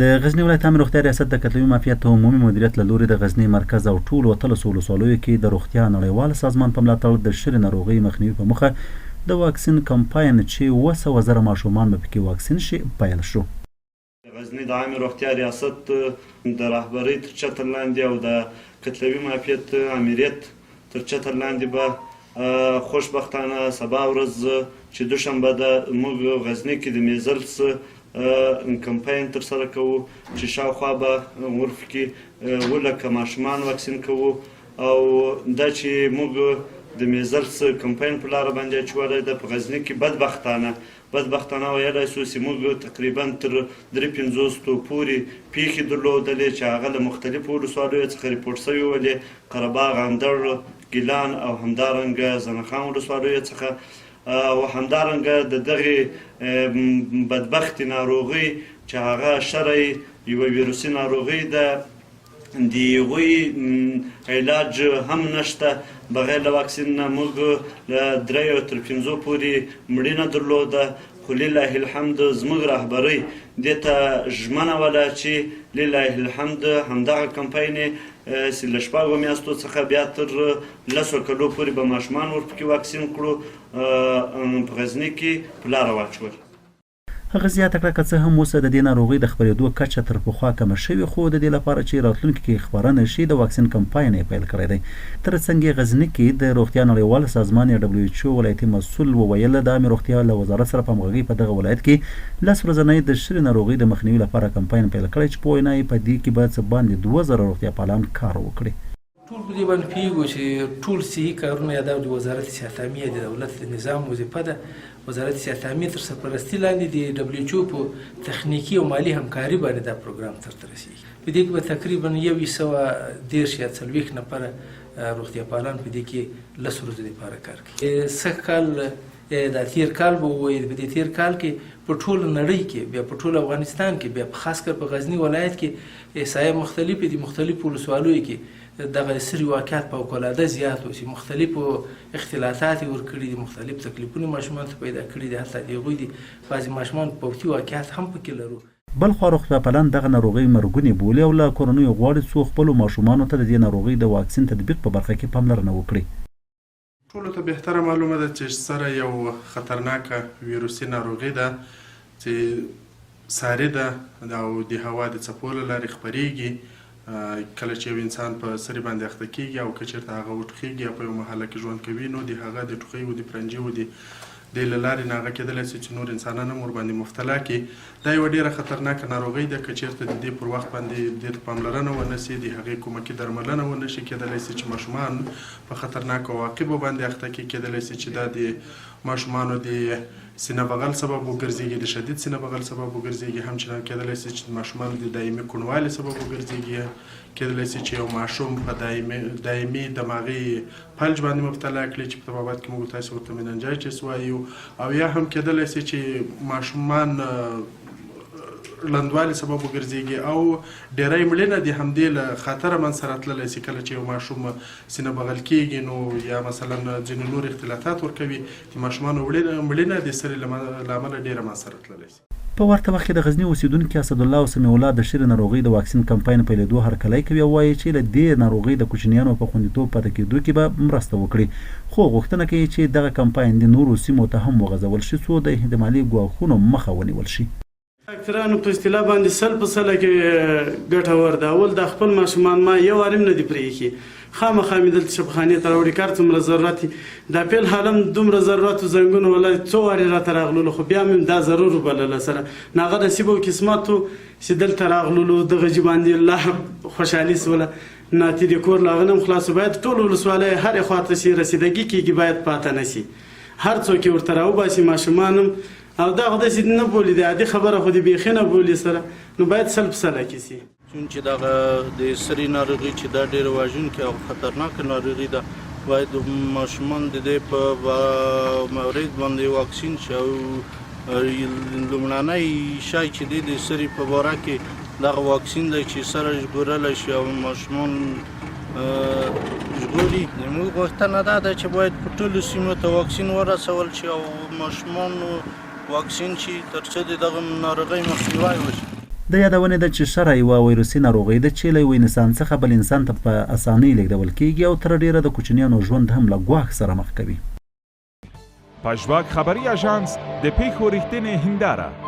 د غزنی ولایت عامه روغتیا ریاست د کتلوي معافیت عمومي مدیریت له لوري د غزنی مرکز او ټولو 13 ولسوالیو کې د روغتیا نړیوال سازمان په ملاتړ د شري ناروغۍ مخنیوي په موخه د واکسین کمپاین چې 200,000 ماشومان به پکې واکسین شي پیل شو. غزنی د عامه روغتیا ریاست د رهبرۍ تر چتر لاندې او د کتلوي معافیت امریت تر چتر لاندې به خوشبختانه سبا ورځ چې دوشنبه ده موږ غزنی کې د میزلس کمپاین ترسره کوو چې شاوخوا به ورپکې 200,000 ماشومان واکسین کوو او دا چې موږ د میزلس کمپاین په لاره باندې اچولی ده په غزني کې بدبختانه ویلی سو چې موږ تقریبا تر 350 پورې پیښې درلودلې چې هغه له مختلفو ولسوالیو څخه ریپورټ شوي ولې قرهباغ اندړ ګیلان او همدارنګه زنخان ولسوالیو څخه او همدارنګه د دغې بدبختې ناروغۍ چې هغه شرعي یوه ویروسي ناروغۍ ده د هغوی علاج هم نشته بغیر له واکسین نه موږ له 3 تر 5 پورې مړینه درلوده خو لله الحمد زموږ رهبرۍ دې ته ژمنه وله چې لله الحمد همدغه کمپاین چې له 6 میاشتو څخه بیا تر 10 کلو پورې به ماشومان ورپکې واکسین کړو په غزني کې په لاره واچول. هغه زیاته کړه که څه هم اوس د دې ناروغۍ د خپرېدو کچه تر پخوا کمه شوې خو د دې لپاره چې راتلونکي کې خپرنه شي د واکسین کمپاین یې پیل کړی دی. تر څنګ غزني کې د روغتیا نړیوال سازمان یا WHO ولایتي مسؤل وویل د عامه روغتیا له وزارت سره په همغږۍ په دغه ولایت کې 10 ورځنۍ د شري ناروغۍ د مخنیوي لپاره کمپاین پیل کړی چې په وینا یې په دې کې به څه باندې 2000 روغتیا پالان کار وکړي. ټول په دې باندې پوهېږو چې ټول صحي کارونه یا د وزارت صحت عامې د دولت د نظام وظیفه ده. وزارت صحت عامې تر سرپرستي لاندې د WHO په تخنیکي او مالي همکاري باندې دا پروګرام ترته رسېږي. په دې کې به تقریبا 110 یا 40 نفره روغتیا پالان په دې کې 10 ورځې لپاره کار کوي. سږ کال دا تیر کال به ووایي په دې تیر کال کې په ټول نړۍ کې بیا په ټول افغانستان کې بیا خاص کر په غزني ولایت کې احصایې مختلفې دي مختلفو ولسوالیو کې دغه سری واقعات فوق‌العاده زیات و چې مختلفو اختلاطات ورکړي دي مختلف تکلیفونه ماشومان ته پیدا کړي دي حتی د هغوی دي بعضې ماشومان پوختي واقعات هم پکې لرو. بلخوا روغتیا پالان دغه ناروغۍ مرګونې بولي او له کورنیو غواړي څو خپلو ماشومانو ته د دې ناروغۍ د واکسین تطبیق په برخه کې پاملرنه وکړي. ټولو ته بهتره معلومه ده چې سره یو خطرناکه ویروسي ناروغي ده چې ساري ده او د هوا د څپو له لارې خپرېږي. کله چې یو انسان په سري باندې اخته کېږي او که چېرته هغه وټوخېږي یا په یو محله کې ژوند کوي نو د هغه د ټوخۍ و د پرنجي و د دې له لارې نه هغه کېدلی شي چې نور انسانان هم ورباندې مبتلا کړي. دا یوه ډېره خطرناکه ناروغۍ ده. که چېرته د دې پر وخت باندې دې ته پاملرنه ونه شي د هغې کومکي درملنه ونه شي کېدلی شي چې ماشومان په خطرناکو عواقبو باندې اخته کړي. کېدلی شي چې دا د ماشومانو د سینه بغل سبب وګرځېږي د شدید سینه بغل سبب وګرځېږي همچنان کېدلی شي چې ماشومانو د دایمي کوڼوالي سبب وګرځېږي. کېدلی شي چې یو ماشوم په دایمي دماغي فلج باندې مبتلا کړي چې په طبابت کې موږ تاسو ورته مننجایټس وایو او یا هم کېدلی شي چې ماشومان لندوالي سبب وګرځېږي او ډېری مړینه د همدې له خطره من سره تللی شي. کله چې یو ماشوم سینه بغل کېږي نو یا مثلا ځینې نور اختلاطات ورکوي د ماشومانو مړینه د سرې له امله ډېره من سره تللی شي. په ورته وخت کې د غزني اوسیدونکي اسدالله او سمیع الله د شري ناروغۍ د واکسین کمپاین پیلېدو هرکلی کوي او وایي چې له دې ناروغۍ د کوچنیانو په خوندیتوب پاتې کېدو کې به مرسته وکړي خو غوښتنه کوي چې دغه کمپاین د نورو سیمو ته هم وغځول شي څو د احتمالي ګواښونو مخه ونیول شي. ډاکټرانو په اصطلاح باندې 100% کې ګټور ده. اول د خپل ماشومان ما یو وارم نه دی پرېښي خامخا مې دلته شفاخانې ته راوړي کار څومره ضرورت دا پیل حالم دومره ضرورت و زنګون ولا څو وارې راته راغللو خو بیا مې دا ضرور وبلله سره ناغه نصیب او قسمت و چې دلته راغللو دغه جې باندې الله خوشحالي سوله ناتې د کور له هغه نه هم خلاصو باید ټول ولسوالۍ هرې خوا ته چې رسیدګي کېږي باید پاته نه شي هر څوک یې ورته راوباسي ماشومان هم او دغه داسې نه بولي د عادي خبره خو د بیخي نه بولي سره نو باید سلب سلکې شي. چون چې دغه د سري ناروغي چې دا ډېره وژونکې او خطرناکه ناروغي ده باید ماشومان د دې په مورد باندې واکسین شي او لومړنی شی چې دی د سري په باره کې دغه واکسین دی چې سره ژغورلی شي او ماشومان ژغوري. زموږ غوښتنه دا ده چې باید په ټولو سیمو ته واکسین ورسول شي او ماشومان واکسین شي تر څو د دغه ناروغۍ مخنیوی وشي. د یادونې ده چې شره یوه ویروسي ناروغي ده چې له یو انسان څخه بل انسان ته په اسانۍ لیږدول کیږي او تر ډیره د کوچنیانو ژوند هم له ګواښ سره مخ کوي. پژواک خبری اژانس د پیښو ریښتینې هنداره